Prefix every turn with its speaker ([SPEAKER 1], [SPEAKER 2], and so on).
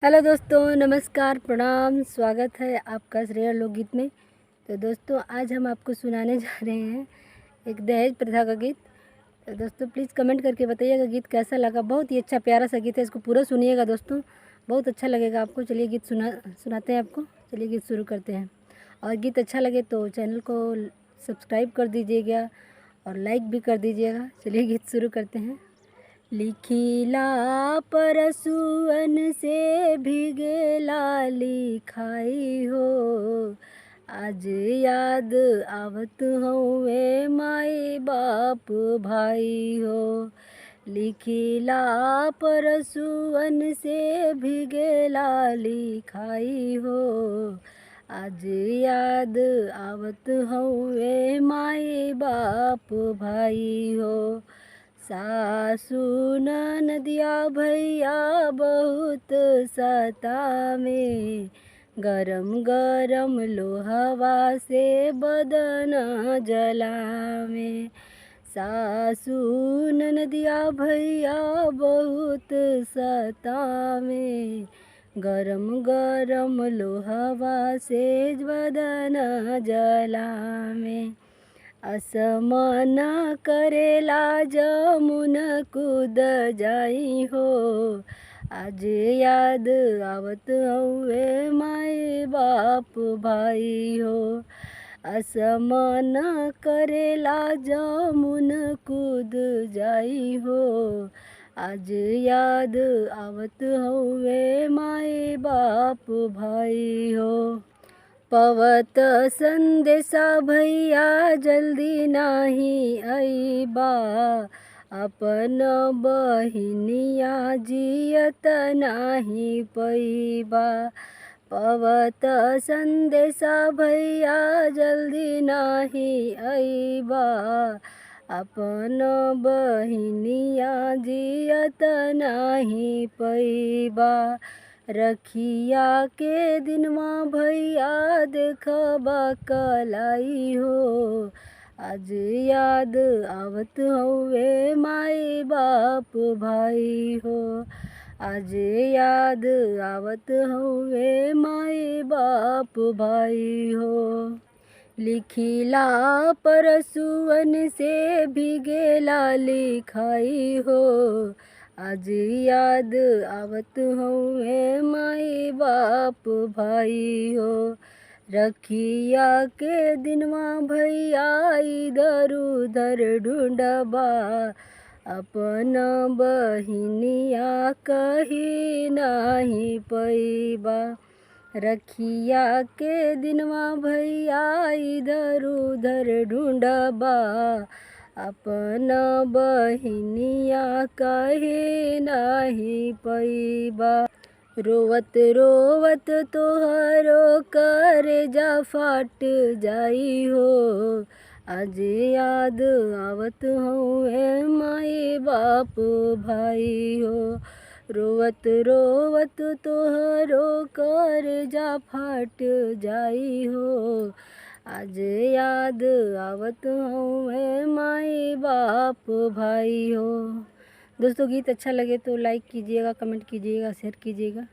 [SPEAKER 1] Hello दोस्तों, नमस्कार, प्रणाम। स्वागत है आपका श्रेया लोकगीत में। तो दोस्तों, आज हम आपको सुनाने जा रहे हैं एक दहेज प्रथा का गीत। तो दोस्तों, प्लीज़ कमेंट करके बताइएगा गीत कैसा लगा। बहुत ही अच्छा प्यारा सा गीत है, इसको पूरा सुनिएगा दोस्तों, बहुत अच्छा लगेगा आपको। चलिए गीत सुनाते हैं आपको। चलिए गीत शुरू करते हैं। और गीत अच्छा लगे तो चैनल को सब्सक्राइब कर दीजिएगा और लाइक भी कर दीजिएगा। चलिए गीत शुरू करते हैं। लिखिला परसुअन से भीगेला लिखाई हो, आज याद आवत हउवे माई बाप भाई हो। लिखिला परसुअन से भीगेला लिखाई हो, आज याद आवत हउवे माई बाप भाई हो। सासु ननदिया भैया बहुत सतावे, गरम गरम लोहवा से बदन जलावे। सासु ननदिया भैया बहुत सतावे, गरम गरम लोहवा से बदन जलावे। असमन करेला जमुन कूद जाई हो, आज याद आवत हउवे माई बाप भाई हो। असमन करेला जमुन कूद जाई हो, आज याद आवत हउवे माई बाप भाई हो। पवत संदेशा भैया जल्दी नाही आईबा, अपन बहिनिया जियत नाही पैबा। पवत संदेशा भैया जल्दी नाही आईबा, अपन बहिनिया जियत नाही पैबा। रखिया के दिनवा भैया देखबा कलाई हो, आज याद आवत हउवे माई बाप भाई हो। आज याद आवत हउवे माई बाप भाई हो। लिखिला परसुअन से भीगेला लिखाई हो, आज याद आवत हउवे माई बाप भाई हो। रखिया के दिनवा भैया इधर उधर ढूंढबा, अपन बहिनिया कहीं नाही पैबा। रखिया के दिनवा भैया इधर उधर ढूंढबा, अपन बहिनिया कहीं नाही पैबा। रोवत रोवत तोहरो करेजा फाट जाई हो, आज याद आवत हउवे माई बाप भाई हो। रोवत रोवत तोहरो करेजा फाट जाई हो, आज याद आवत हउवे माई बाप भाई हो। दोस्तों, गीत अच्छा लगे तो लाइक कीजिएगा, कमेंट कीजिएगा, शेयर कीजिएगा।